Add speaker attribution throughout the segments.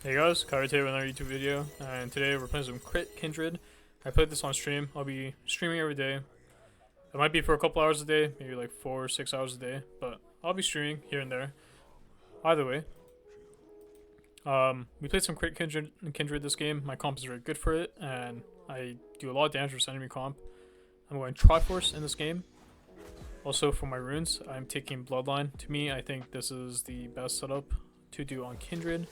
Speaker 1: Hey guys, Kyrie with another YouTube video, and today we're playing some Crit Kindred. I played this on stream. I'll be streaming every day. It might be for a couple hours a day, maybe like 4 or 6 hours a day, but I'll be streaming here and there. Either way, we played some Crit Kindred this game. My comp is very good for it, and I do a lot of damage versus enemy comp. I'm going Triforce in this game. Also for my runes, I'm taking Bloodline. To me, I think this is the best setup to do on Kindred.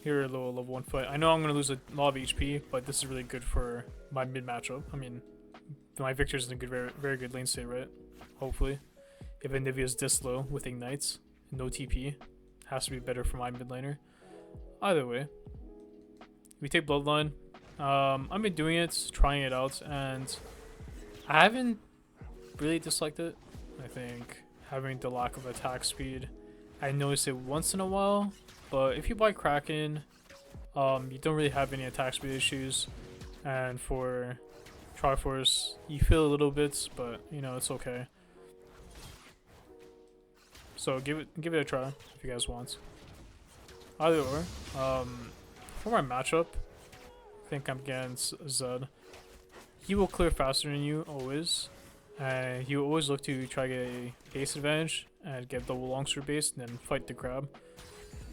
Speaker 1: Here, a little level 1 fight. I know I'm going to lose a lot of HP, but this is really good for my mid matchup. I mean, my Victor's in a good, very good lane state, right? Hopefully. If Anivia's this low with Ignites, no TP, has to be better for my mid laner. Either way, we take Bloodline. I've been doing it, trying it out, and I haven't really disliked it. I think having the lack of attack speed, I noticed it once in a while. But if you buy Kraken, you don't really have any attack speed issues. And for Triforce, you feel a little bit, but you know, it's okay. So give it a try if you guys want. Either or, for my matchup, I think I'm against Zed. He will clear faster than you always, and he will always look to try to get a base advantage and get double longsword base, and then fight the crab.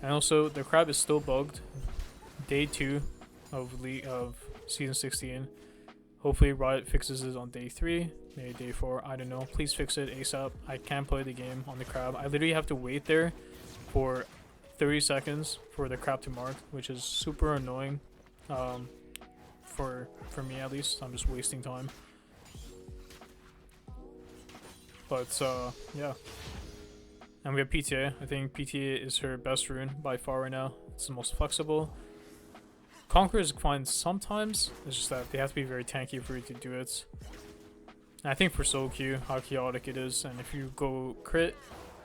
Speaker 1: And also, the crab is still bugged. Day 2 of season 16. Hopefully Riot fixes it on day 3, maybe day 4, I don't know. Please fix it ASAP. I can't play the game on the crab. I literally have to wait there for 30 seconds for the crab to mark, which is super annoying. For me at least, I'm just wasting time. But yeah. And we have PTA. I think PTA is her best rune by far right now. It's the most flexible. Conquer is fine sometimes. It's just that they have to be very tanky for you to do it. And I think for solo queue, how chaotic it is. And if you go crit,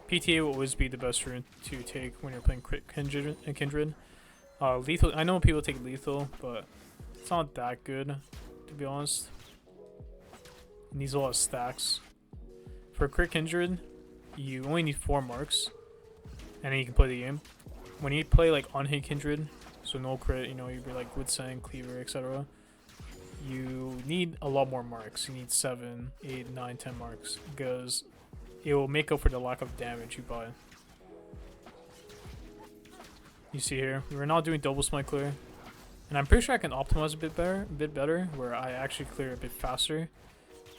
Speaker 1: PTA will always be the best rune to take when you're playing crit Kindred. Lethal. I know people take lethal, but it's not that good, to be honest. It needs a lot of stacks. For crit Kindred, you only need 4 marks, and then you can play the game. When you play like on-hit Kindred, so no crit, you know, you'd be like Woodsang, Cleaver, etc. You need a lot more marks. You need 7, 8, 9, 10 marks, because it will make up for the lack of damage you buy. You see here, we're not doing double smite clear, and I'm pretty sure I can optimize a bit better, where I actually clear a bit faster,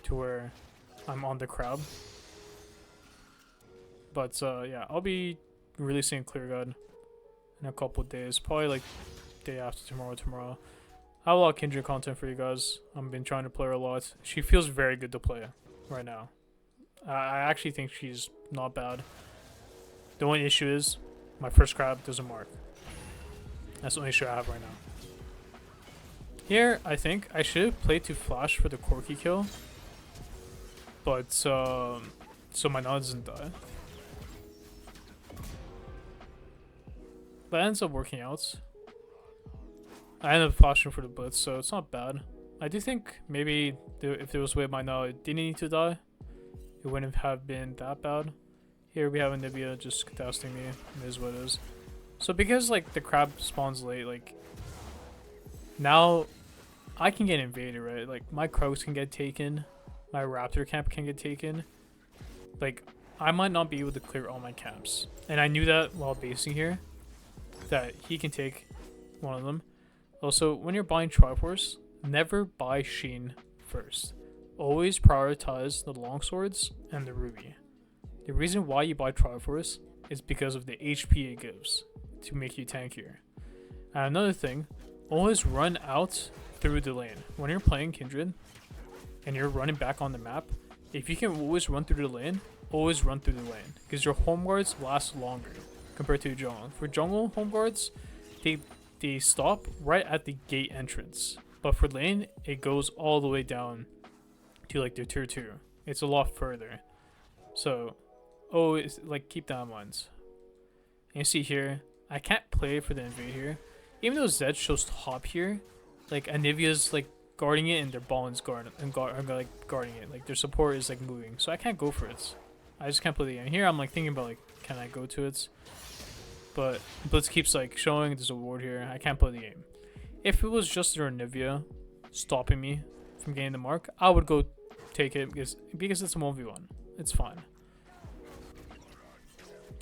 Speaker 1: to where I'm on the crab. But yeah, I'll be releasing Clear God in a couple of days. Probably like day after tomorrow. I have a lot of Kindred content for you guys. I've been trying to play her a lot. She feels very good to play right now. I actually think she's not bad. The only issue is my first crab doesn't mark. That's the only issue I have right now. Here, I think I should have played to flash for the Corki kill. But so my Nana doesn't die. But it ends up working out. I ended up flashing for the blitz, so it's not bad. I do think maybe if there was a way my now it didn't need to die, it wouldn't have been that bad. Here we have Anivia just contesting me. It is what it is. So because like the crab spawns late, like now I can get invaded, right? Like my crows can get taken, my raptor camp can get taken. Like I might not be able to clear all my camps, and I knew that while basing here, that he can take one of them. Also, when you're buying Triforce, never buy Sheen first. Always prioritize the longswords and the ruby. The reason why you buy Triforce is because of the HP it gives to make you tankier. And another thing, always run out through the lane. When you're playing Kindred and you're running back on the map, if you can always run through the lane, always run through the lane, because your home guards last longer compared to jungle. For jungle home guards, they stop right at the gate entrance, but for lane it goes all the way down to like their tier 2. It's a lot further, so always like keep that in mind. And you see here, I can't play for the invade here, even though Zed shows top here. Like Anivia's like guarding it and their Ballin's guarding it. Like their support is like moving, so I can't go for it. I just can't play the game. Here I'm like thinking about like, can I go to it? but Blitz keeps like showing there's a ward here. I can't play the game. If it was just their Anivia stopping me from getting the mark, I would go take it because it's a 1v1. It's fine.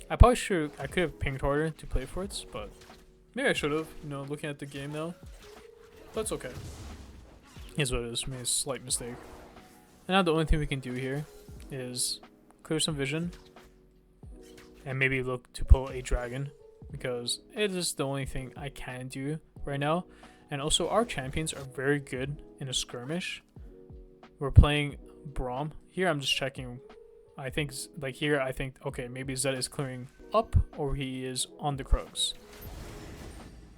Speaker 1: I could have pinged harder to play for it, but maybe I should have, you know, looking at the game now. But it's okay. Here's what it is. Made a slight mistake. And now the only thing we can do here is clear some vision and maybe look to pull a dragon, because it is the only thing I can do right now. And also our champions are very good in a skirmish. We're playing Braum. Here I'm just checking. I think like here I think okay, maybe Zed is clearing up or he is on the Krugs.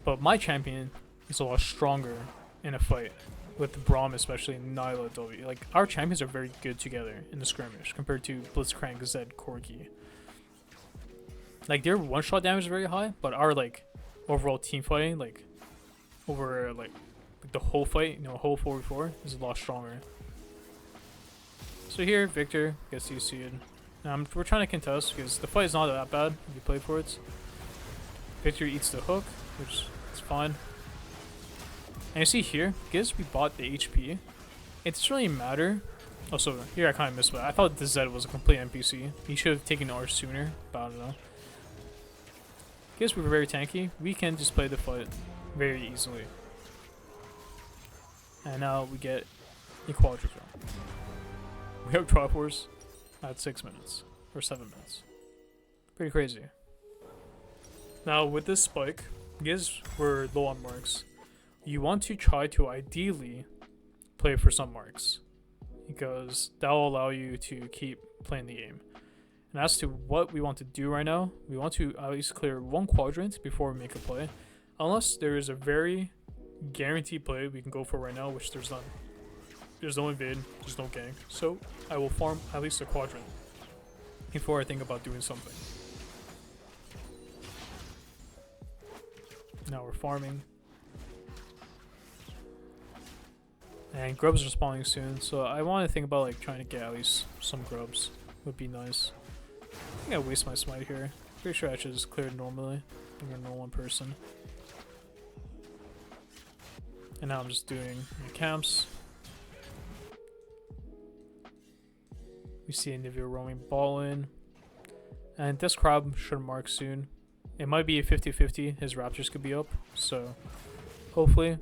Speaker 1: But my champion is a lot stronger in a fight, with Braum especially and Nyla W. Like our champions are very good together in the skirmish compared to Blitzcrank, Zed, Corki. Like their one-shot damage is very high, but our like overall team fighting, like over like the whole fight, you know, whole 4v4 is a lot stronger. So here, Victor gets UC'd. We're trying to contest because the fight is not that bad if you play for it. Victor eats the hook, which is fine. And you see here, because we bought the HP, it doesn't really matter. Also, here I kind of missed it. I thought the Zed was a complete NPC. He should have taken R sooner, but I don't know. Because we're very tanky, we can just play the fight very easily. And now we get a quadra draw. We have drop wars at 6 minutes or 7 minutes. Pretty crazy. Now with this spike, because we're low on marks, you want to try to ideally play for some marks, because that will allow you to keep playing the game. And as to what we want to do right now, we want to at least clear one quadrant before we make a play. Unless there is a very guaranteed play we can go for right now, which there's none. There's no invade, there's no gank. So I will farm at least a quadrant before I think about doing something. Now we're farming. And grubs are spawning soon, so I want to think about like trying to get at least some grubs. Would be nice. I think I waste my smite here. Pretty sure I should just clear it normally. I'm a normal person. And now I'm just doing the camps. We see Anivia roaming ball in. And this crab should mark soon. It might be a 50-50. His raptors could be up. So hopefully,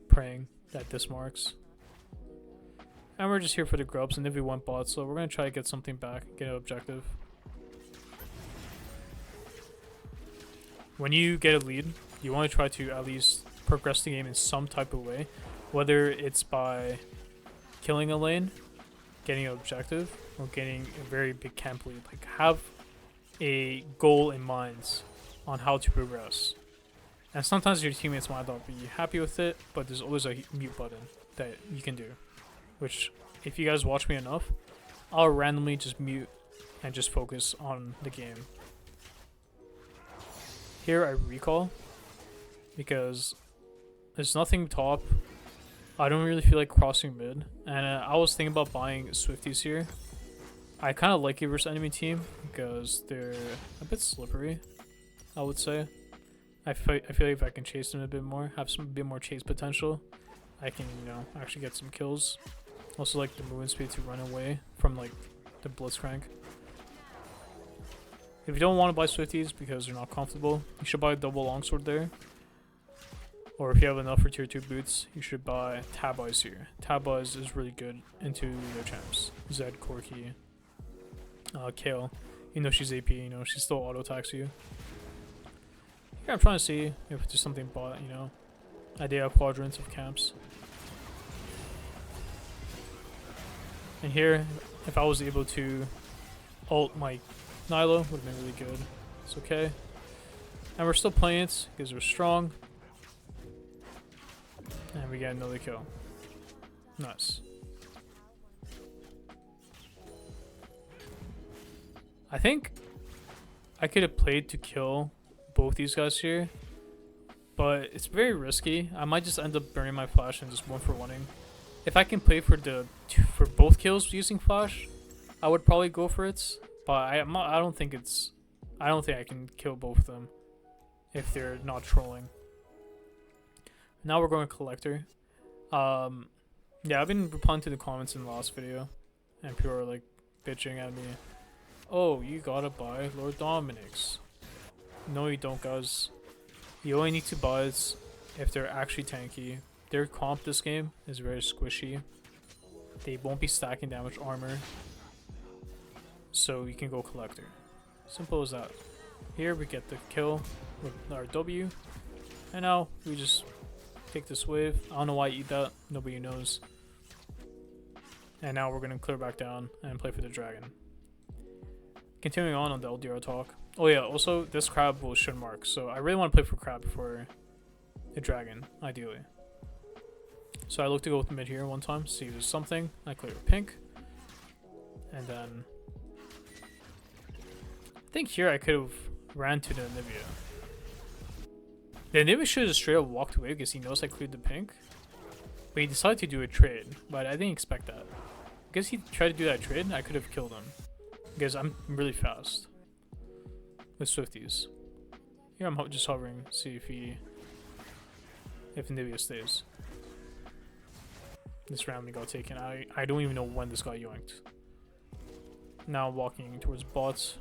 Speaker 1: praying that this marks. And we're just here for the grubs. And if we went bot, so we're going to try to get something back. Get an objective. When you get a lead, you want to try to at least progress the game in some type of way. Whether it's by killing a lane, getting an objective, or getting a very big camp lead. Like, have a goal in mind on how to progress. And sometimes your teammates might not be happy with it, but there's always a mute button that you can do. Which, if you guys watch me enough, I'll randomly just mute and just focus on the game. Here I recall, because there's nothing top. I don't really feel like crossing mid, and I was thinking about buying Swifties here. I kind of like it versus enemy team because they're a bit slippery, I would say. I feel like if I can chase them a bit more, have some bit more chase potential, I can, you know, actually get some kills. Also like the movement speed to run away from like the Blitzcrank. If you don't want to buy Swifties because you're not comfortable, you should buy a double longsword there. Or if you have enough for tier 2 boots, you should buy Tab Eyes here. Tab Eyes is really good into their champs. Zed, Corki, Kale. You know she's AP, you know, she still auto-attacks you. Yeah, I'm trying to see if there's something bought, you know. Idea quadrants of camps. And here, if I was able to ult my Nyla, would have been really good. It's okay. And we're still playing it because we're strong. And we get another kill. Nice. I think I could have played to kill both these guys here, but it's very risky. I might just end up burning my flash and just 1-for-1ing. If I can play for both kills using flash, I would probably go for it. But I don't think I can kill both of them. if they're not trolling. Now we're going collector. Yeah, I've been replying to the comments in the last video, and people are like bitching at me. Oh, you gotta buy Lord Dominic's. No, you don't, guys. You only need to buy it if they're actually tanky. Their comp this game is very squishy. They won't be stacking that much armor, so you can go collector. Simple as that. Here we get the kill with our W, and now we just take this wave. I don't know why I eat that, nobody knows. And now we're gonna clear back down and play for the dragon. Continuing on the LDR talk. Oh yeah, also this crab will should mark, so I really want to play for crab before the dragon, ideally. So I look to go with the mid here one time, see if there's something. I clear pink, and then I think here I could have ran to the Anivia. The Anivia should have straight up walked away because he knows I cleared the pink, but he decided to do a trade. But I didn't expect that. Because he tried to do that trade, I could have killed him because I'm really fast with Swifties. Here I'm just hovering, see if Anivia stays. This randomly got taken. I don't even know when this got yoinked. Now walking towards bots,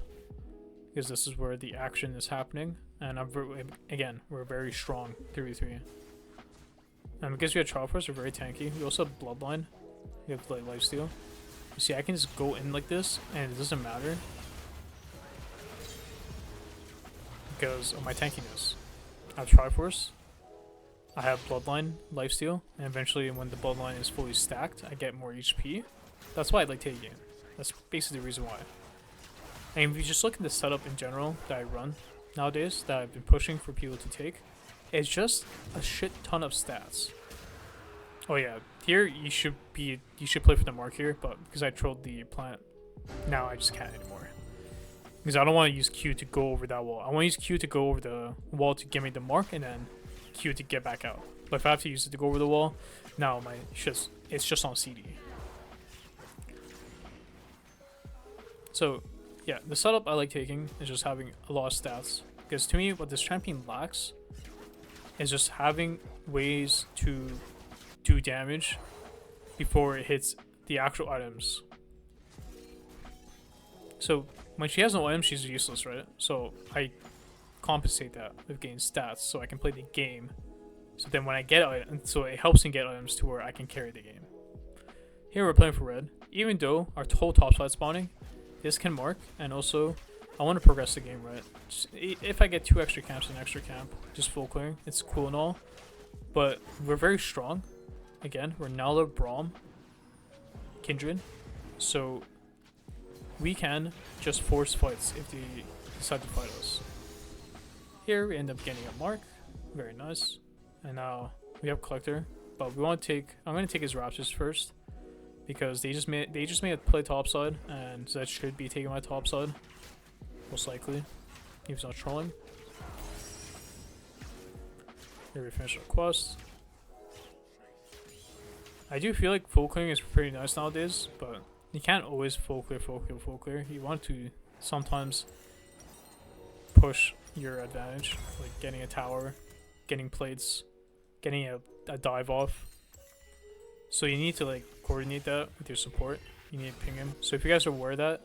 Speaker 1: because this is where the action is happening, and again we're very strong 3v3. And because we have Triforce, we're very tanky. We also have Bloodline. We have like lifesteal. You see, I can just go in like this, and it doesn't matter because of my tankiness. I have Triforce. I have Bloodline, lifesteal, and eventually when the Bloodline is fully stacked, I get more HP. That's why I like taking it. That's basically the reason why. And if you just look at the setup in general that I run nowadays, that I've been pushing for people to take, it's just a shit ton of stats. Oh yeah, here you should play for the mark here, but because I trolled the plant, now I just can't anymore. Because I don't want to use Q to go over that wall. I want to use Q to go over the wall to give me the mark, and then Q to get back out. But if I have to use it to go over the wall, now it's just on CD. So yeah, the setup I like taking is just having a lot of stats, because to me what this champion lacks is just having ways to do damage before it hits the actual items. So when she has no items, she's useless, right? So I compensate that with getting stats so I can play the game. So then when I get items, so it helps me get items to where I can carry the game. Here we're playing for red. Even though our whole top side spawning, this can mark, and also I want to progress the game, right? Just, if I get 2 extra camps and extra camp, just full clearing, it's cool and all. But we're very strong. Again, we're Nala, Braum, Kindred. So we can just force fights if they decide to fight us. Here we end up getting a mark, very nice. And now we have collector, but we want to take. I'm going to take his Raptors first because they just made it play topside, and so that should be taking my topside most likely. He was not trolling. Here we finish our quest. I do feel like full clearing is pretty nice nowadays, but you can't always full clear. You want to sometimes push your advantage, like getting a tower, getting plates, getting a dive off. So you need to like coordinate that with your support. You need to ping him. So if you guys are aware of that,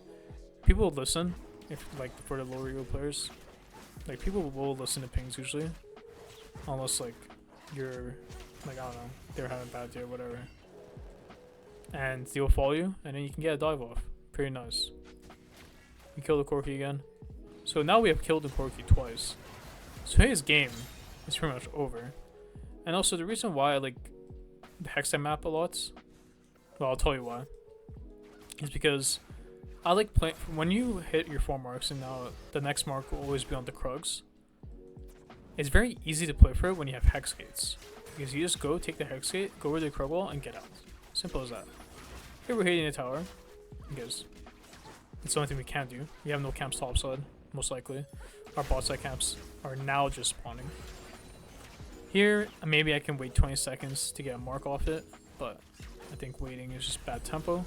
Speaker 1: people will listen. If like for the lower elo players, like people will listen to pings usually, unless like you're like, I don't know, they're having a bad day or whatever, and they'll follow you, and then you can get a dive off. Pretty nice. We kill the Corki again. So now we have killed the Corki twice. So his game is pretty much over. And also the reason why I like the Hexgate map a lot, well, I'll tell you why, is because I like playing when you hit your 4 marks, and now the next mark will always be on the Krugs. It's very easy to play for it when you have hexgates, because you just go take the hexgate, go over the Krug wall, and get out. Simple as that. Here we're hitting the tower because it's the only thing we can't do. We have no camps topside, most likely. Our bot side camps are now just spawning. Here, maybe I can wait 20 seconds to get a mark off it, but I think waiting is just bad tempo.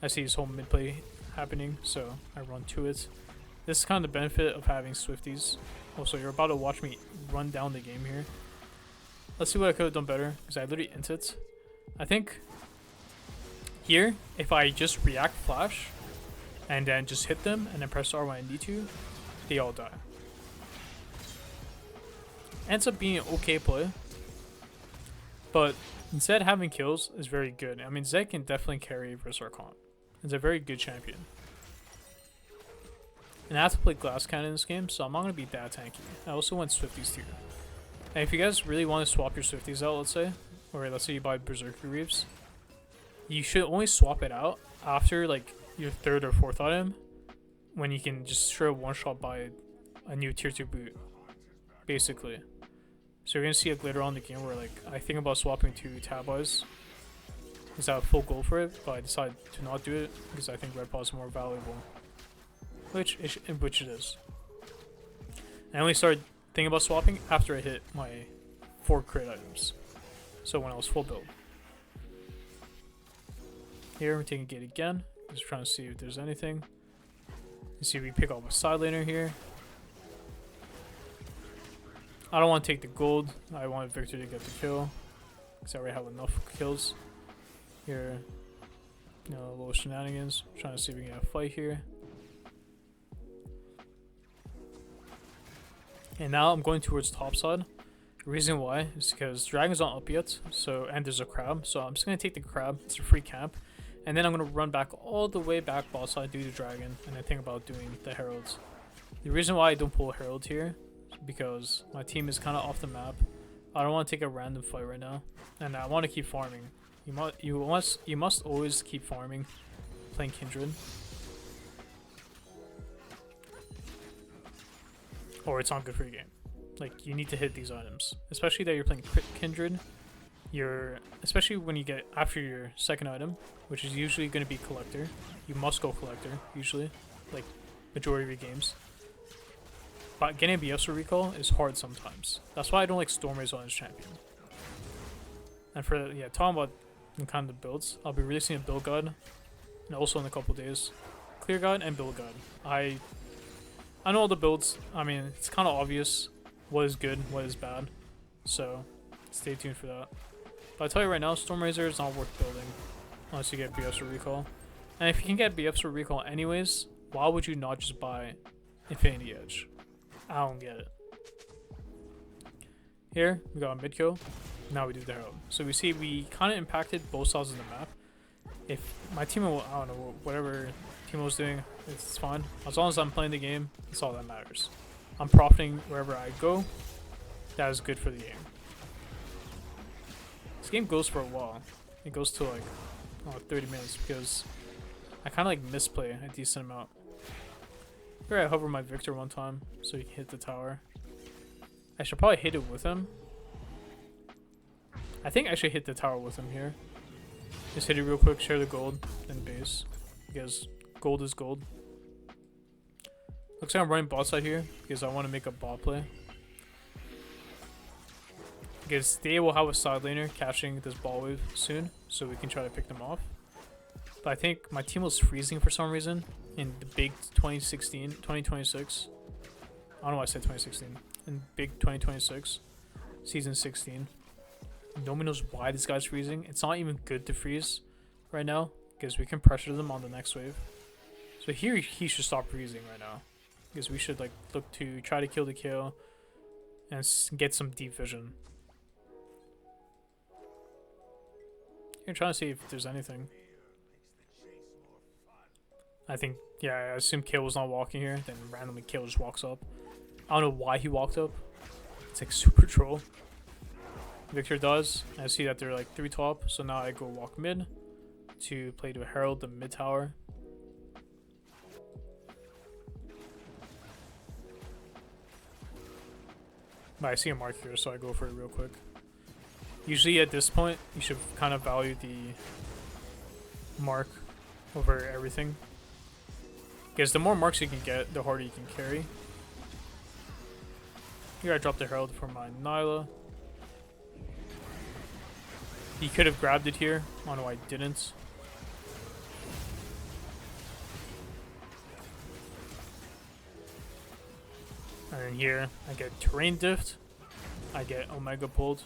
Speaker 1: I see his whole mid play happening, so I run to it. This is kind of the benefit of having Swifties. Also, you're about to watch me run down the game here. Let's see what I could have done better, because I literally int it. I think here, if I just react flash, and then just hit them, and then press R when I need to, they all die. Ends up being an okay play, but instead having kills is very good. I mean, Zed can definitely carry versus our comp. He's a very good champion. And I have to play Glass Cannon in this game, so I'm not going to be that tanky. I also went Swifties tier. And if you guys really want to swap your Swifties out, let's say, or let's say you buy Berserker Reaves, you should only swap it out after like your 3rd or 4th item, when you can just straight one-shot buy a new tier 2 boot, basically. So you're going to see like later on in the game where like I think about swapping to Tab Eyes, because I have full goal for it, but I decided to not do it because I think Red Paw is more valuable. Which it is. I only started thinking about swapping after I hit my 4 crit items. So when I was full build. Here we're taking gate again. Just trying to see if there's anything. You see we pick up a side laner here. I don't want to take the gold. I want Victor to get the kill, because I already have enough kills. Here, you know, a little shenanigans. I'm trying to see if we can get a fight here. And now I'm going towards top side. The reason why is because Dragon's not up yet, so, and there's a crab, so I'm just going to take the crab. It's a free camp. And then I'm going to run back all the way back bot side, do the dragon, and then think about doing the heralds. The reason why I don't pull herald here is because my team is kind of off the map. I don't want to take a random fight right now, and I want to keep farming. You must always keep farming, playing Kindred, or it's not good for your game. Like, you need to hit these items, especially that you're playing Kindred. Especially when you get after your 2nd item, which is usually going to be collector. You must go collector usually, like majority of your games. But getting a BS or recall is hard sometimes. That's why I don't like Stormraze on his champion. And for talking about kind of the builds, I'll be releasing a build guide, and also in a couple days, clear guide and build guide. I know all the builds. I mean, it's kind of obvious what is good, what is bad. So stay tuned for that. But I tell you right now, Stormrazor is not worth building unless you get BFs or recall. And if you can get BFs or recall anyways, why would you not just buy Infinity Edge? I don't get it. Here we got a mid kill. Now we do the herald. So we see we kind of impacted both sides of the map. If my team, I don't know, whatever team was doing, it's fine. As long as I'm playing the game, that's all that matters. I'm profiting wherever I go. That is good for the game. This game goes for a while. It goes to like 30 minutes because I kind of like misplay a decent amount. Here I hover my Victor one time so he can hit the tower. I should probably hit it with him. I think I should hit the tower with him here. Just hit it real quick, share the gold, then base. Because gold is gold. Looks like I'm running bot side here because I want to make a bot play. Because they will have a side laner catching this ball wave soon, so we can try to pick them off. But I think my team was freezing for some reason in the big 2026. I don't know why I said 2016. In big 2026, season 16. Nobody knows why this guy's freezing. It's not even good to freeze right now because we can pressure them on the next wave. So here he should stop freezing right now because we should like look to try to kill the kill and get some deep vision. I'm trying to see if there's anything. I think, yeah, I assume Kale was not walking here. Then randomly Kale just walks up. I don't know why he walked up. It's like super troll. Victor does. I see that they're like 3 top. So now I go walk mid to play to herald the mid tower. But I see a mark here, so I go for it real quick. Usually at this point, you should kind of value the mark over everything. Because the more marks you can get, the harder you can carry. Here I dropped the herald for my Nyla. He could have grabbed it here. I don't know why I didn't. And then here, I get terrain dift. I get omega pulled.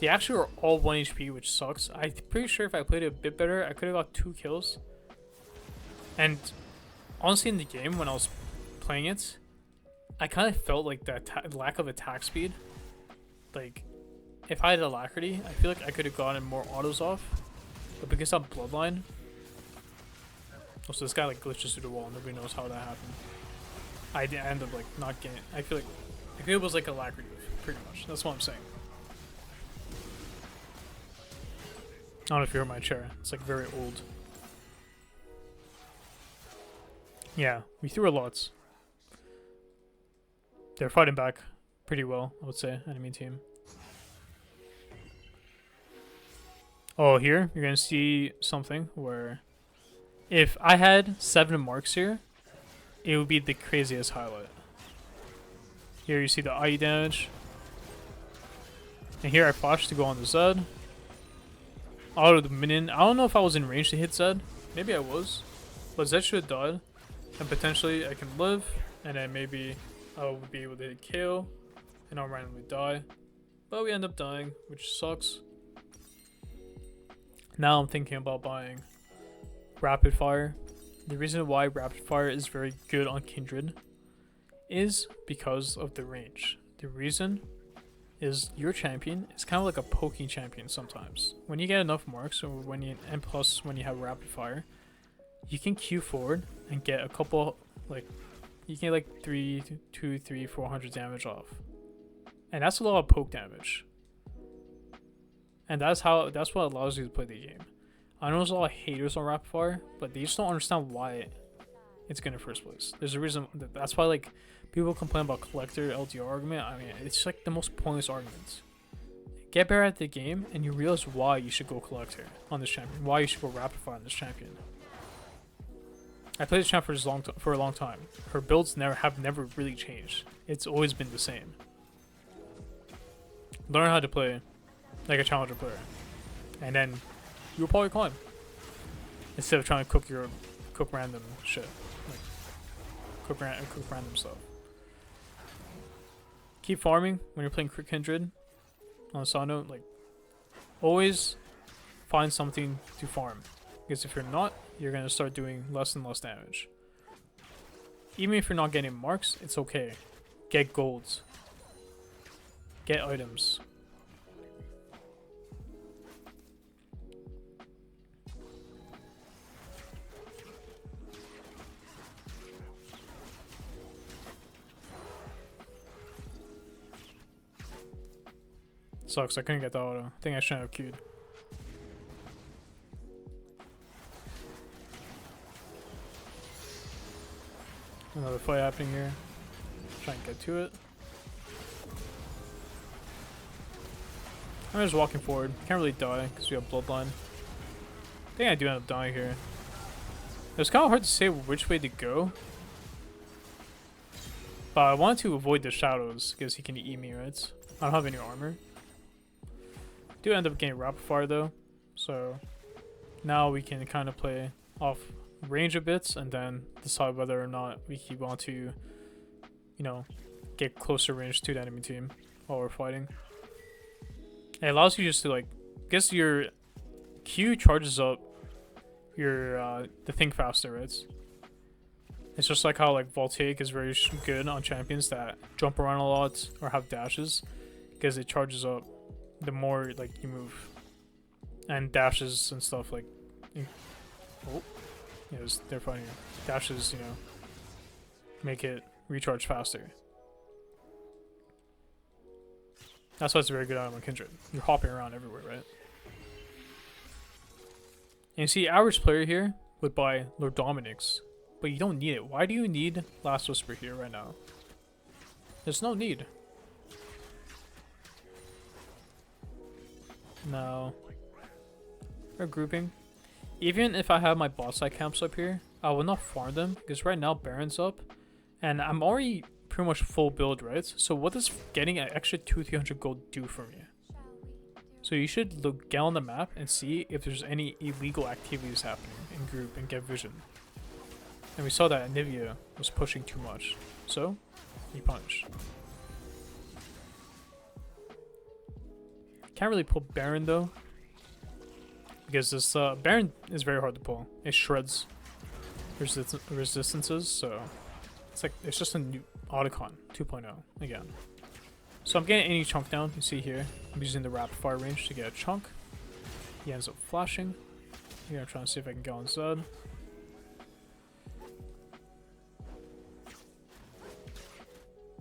Speaker 1: They actually are all 1 HP, which sucks. I'm pretty sure if I played it a bit better, I could have got 2 kills. And honestly, in the game, when I was playing it, I kind of felt like that lack of attack speed. Like, if I had alacrity, I feel like I could have gotten more autos off. But because I'm bloodline, also this guy like glitches through the wall. Nobody knows how that happened. I end up like not getting. I feel like it was like alacrity, pretty much. That's what I'm saying. I don't know if you heard my chair. It's like very old. Yeah, we threw a lot. They're fighting back pretty well, I would say, enemy team. Oh, here, you're going to see something where if I had 7 marks here, it would be the craziest highlight. Here you see the IE damage. And here I flashed to go on the Zed. Auto the minion. I don't know if I was in range to hit Zed. Maybe I was. But Zed should have died. And potentially I can live. And then maybe I would be able to hit KO. And I'll randomly die. But we end up dying, which sucks. Now I'm thinking about buying Rapid Fire. The reason why Rapid Fire is very good on Kindred is because of the range. The reason is your champion is kind of like a poking champion sometimes. When you get enough marks, or and plus when you have Rapid Fire, you can queue forward and get a couple, like, you can get like 200, 300, 400 damage off. And that's a lot of poke damage. And that's what allows you to play the game. I know there's a lot of haters on Rapid Fire, but they just don't understand why it's good in the first place. There's a reason. That's why like people complain about collector LDR argument. I mean, it's like the most pointless argument. Get better at the game, and you realize why you should go collector on this champion. Why you should go Rapid Fire on this champion. I played this champion for a long time. Her builds have never really changed. It's always been the same. Learn how to play like a challenger player, and then you'll probably climb instead of trying to cook random shit, like cook random stuff. Keep farming when you're playing Kindred. On a side note, like, always find something to farm, because if you're not, you're gonna start doing less and less damage. Even if you're not getting marks, it's okay. Get golds. Get items. Sucks, I couldn't get the auto. I think I shouldn't have queued. Another fight happening here. Try and get to it. I'm just walking forward. Can't really die because we have bloodline. I think I do end up dying here. It was kind of hard to say which way to go. But I wanted to avoid the shadows because he can eat me, right? I don't have any armor. Do end up getting Rapid Fire though, so now we can kind of play off range a bit and then decide whether or not we want to, you know, get closer range to the enemy team while we're fighting. It allows you just to, like, I guess your Q charges up your the thing faster, right? It's just like how like Voltaic is very good on champions that jump around a lot or have dashes, because it charges up the more like you move, and dashes and stuff like. Oh, yeah, they're fighting. Dashes, you know, make it recharge faster. That's why it's a very good item on Kindred. You're hopping around everywhere, right? And you see, average player here would buy Lord Dominic's, but you don't need it. Why do you need Last Whisper here right now? There's no need. No. We're grouping. Even if I have my bot side camps up here, I will not farm them because right now Baron's up and I'm already pretty much full build, right? So what does getting an extra 200-300 gold do for me? So you should get on the map and see if there's any illegal activities happening in group and get vision. And we saw that Anivia was pushing too much. So You punish. Can't really pull Baron though, because this Baron is very hard to pull. It shreds resistances, so it's just a new Otacon 2.0 again. So I'm getting any chunk down. You see here, I'm using the rapid fire range to get a chunk. He ends up flashing. Here I'm trying to see if I can get on Zed.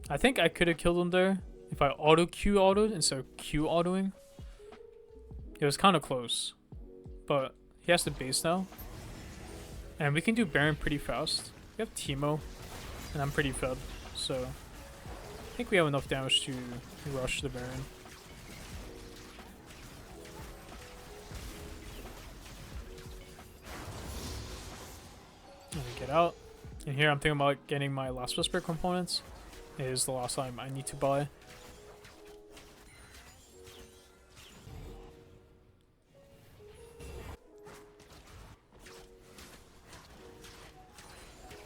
Speaker 1: I think I could have killed him there if I auto Q autoed instead of Q autoing. It was kind of close, but he has the base now, and we can do Baron pretty fast. We have Teemo, and I'm pretty fed, so I think we have enough damage to rush the Baron. And we get out, and here I'm thinking about getting my Last Whisper components. It is the last time I need to buy.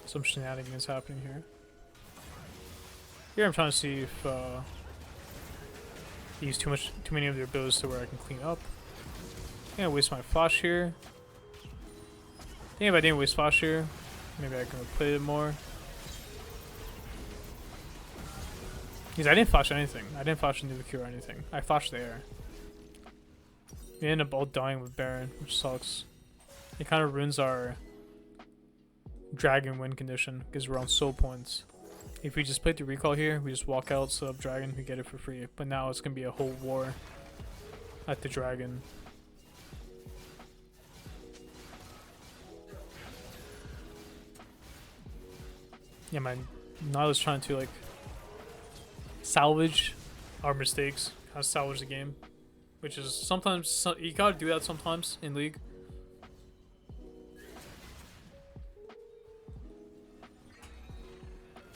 Speaker 1: Some shenanigans happening here. Here I'm trying to see if they use too many of their abilities to where I can clean up. I'm gonna waste my flash here. I think if I didn't waste flash here, maybe I can play it more. Because I didn't flash anything. I didn't flash into the Q or anything. I flashed the air. We end up all dying with Baron, which sucks. It kind of ruins our dragon win condition because we're on soul points. If we just played the recall here, we just walk out, set up dragon, we get it for free. But now it's gonna be a whole war at the dragon. Yeah, man. Nyla's trying to like salvage our mistakes, kind of salvage the game, which is sometimes you gotta do that sometimes in League.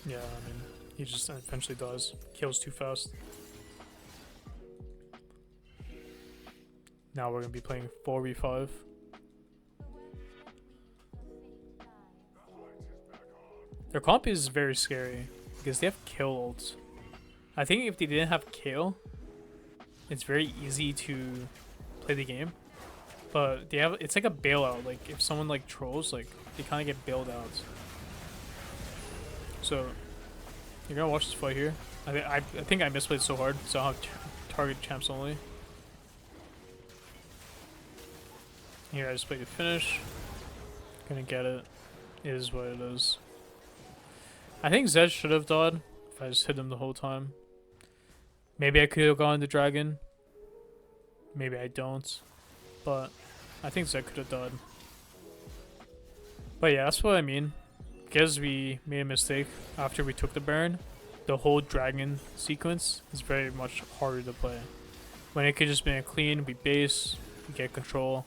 Speaker 1: Yeah, I mean, he just eventually dies. Kills too fast. Now we're gonna be playing 4v5. Their comp is very scary because they have kill ults. I think if they didn't have kill, it's very easy to play the game. But they have, it's like a bailout. Like if someone like trolls, like they kind of get bailed out. So you're gonna watch this fight here. I think I misplayed so hard, so I'll have target champs only. Here I just played the finish. Gonna get it. It is what it is. I think Zed should have died if I just hit him the whole time. Maybe I could have gone to dragon. Maybe I don't. But I think Zed could have died. But yeah, that's what I mean. Because we made a mistake after we took the Baron, the whole dragon sequence is very much harder to play. When it could just be a clean, we base, we get control,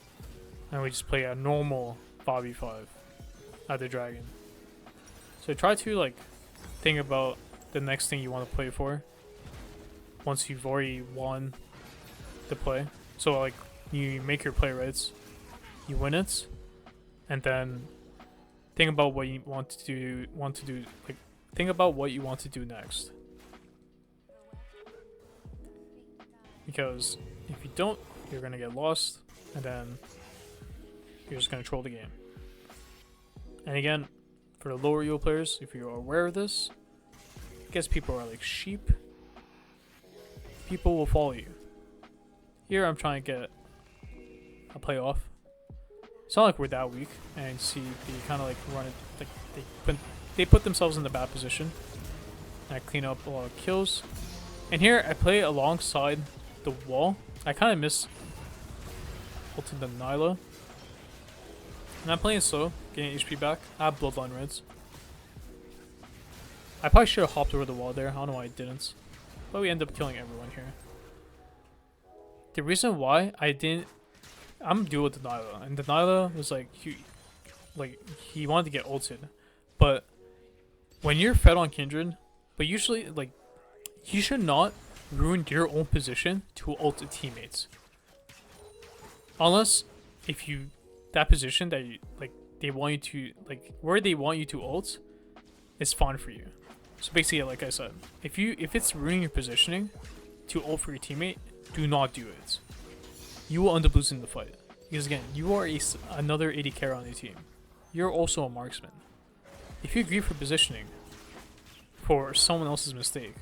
Speaker 1: and we just play a normal 5v5 at the dragon. So try to like think about the next thing you want to play for once you've already won the play. So like you make your play rights, you win it, and then think about what you want to do. Like think about what you want to do next. Because if you don't, you're gonna get lost, and then you're just gonna troll the game. And again, for the lower elo players, if you're aware of this, I guess people are like sheep. People will follow you. Here I'm trying to get a play off. It's not like we're that weak, and see they kind of like run it, like they put themselves in the bad position. And I clean up a lot of kills. And here I play alongside the wall. I kind of miss ulting the Nyla. And I'm playing slow, getting HP back. I have bloodline reds. I probably should have hopped over the wall there. I don't know why I didn't. But we end up killing everyone here. The reason why I didn't... I'm dual with the Nyla. And the Nyla was like... He wanted to get ulted. But when you're fed on Kindred... But usually, like... You should not ruin your own position to ult the teammates. Unless if you... That position that you... Like, they want you to... Like, where they want you to ult is fine for you. So basically, like I said, if it's ruining your positioning to ult for your teammate, do not do it. You will end up losing the fight. Because again, you are another AD carry on your team. You're also a marksman. If you agree for positioning for someone else's mistake,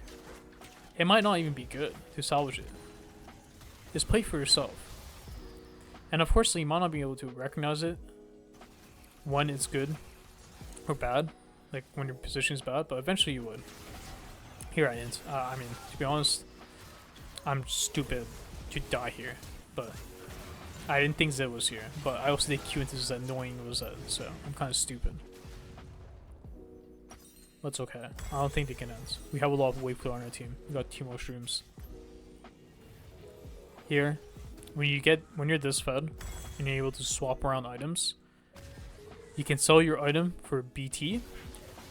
Speaker 1: it might not even be good to salvage it. Just play for yourself. And of course, you might not be able to recognize it when it's good or bad, like when your position is bad, but eventually you would. Here I end. I mean, to be honest, I'm stupid to die here, but I didn't think Zed was here, but I also did Q into Zed knowing it was Zed, so I'm kind of stupid. But it's okay. I don't think they can end. We have a lot of wave clear on our team. We got two more shrooms. Here, when you're this fed and you're able to swap around items, you can sell your item for BT.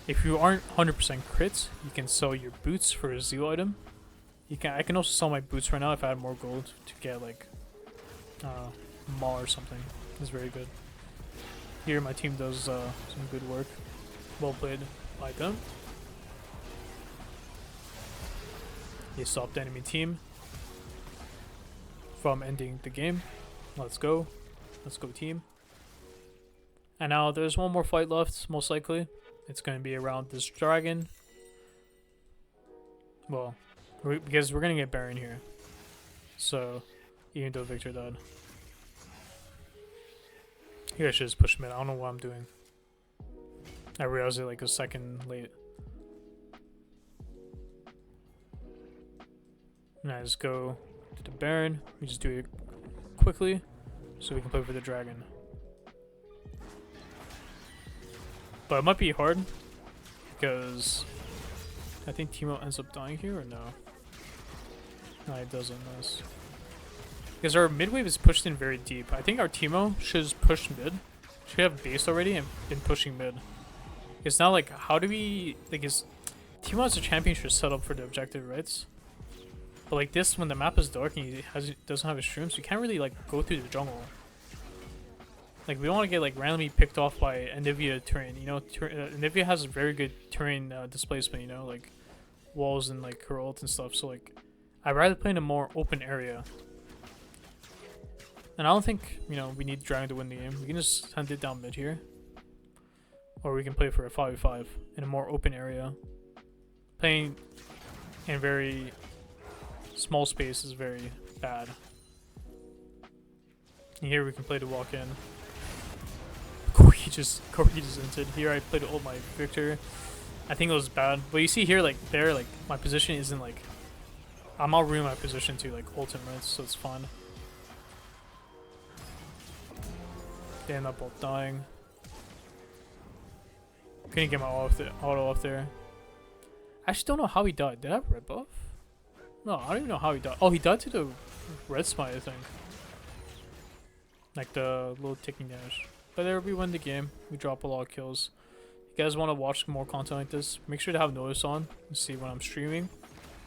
Speaker 1: If you aren't 100% crits, you can sell your boots for a Zeal item. I can also sell my boots right now if I had more gold to get like Maw or something. It's very good. Here my team does some good work. Well played by them. They stopped the enemy team from ending the game. Let's go. Let's go team. And now there's one more fight left, most likely. It's going to be around this dragon. Well, because we're going to get Baron here. So, even though Victor died. Here I should just push mid. I don't know what I'm doing. I realized it like a second late. And I just go to the Baron. We just do it quickly so we can play for the dragon. But it might be hard because I think Teemo ends up dying here or no? No, it doesn't. Nice. Because our mid wave is pushed in very deep. I think our Teemo should just push mid. Should have base already and been pushing mid. It's not like, how do we, like, is Teemo as a champion should set up for the objective, right? But like this, when the map is dark and he doesn't have his shrooms, you can't really like go through the jungle. Like we don't want to get like randomly picked off by Anivia terrain. You know, Anivia has very good terrain displacement. You know, like walls and like her ult and stuff. So like, I'd rather play in a more open area. And I don't think, you know, we need Dragon to win the game. We can just send it down mid here. Or we can play for a 5v5 in a more open area. Playing in very small space is very bad. And here we can play to walk in. Corki just entered. Here I played ult my Victor. I think it was bad. But you see here, like there, like my position isn't like, I'm not ruining my position to like ult him, right? So it's fun. They end up both dying. Couldn't get my auto off there. I actually don't know how he died. Did I have red buff? No, I don't even know how he died. Oh, he died to the red smite, I think. Like the little ticking damage. But there we win the game. We drop a lot of kills. If you guys want to watch more content like this, make sure to have notice on and see when I'm streaming.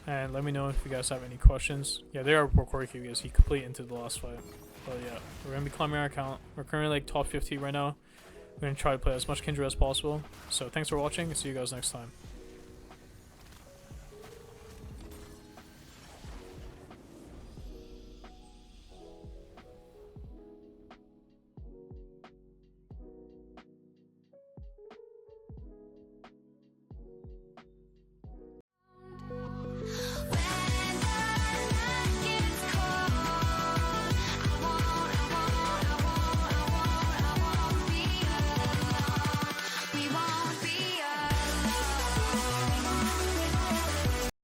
Speaker 1: And let me know if you guys have any questions. Yeah, they are Corki because he completely into the last fight. But yeah, we're going to be climbing our account. We're currently like top 50 right now. We're going to try to play as much Kindred as possible. So thanks for watching and see you guys next time.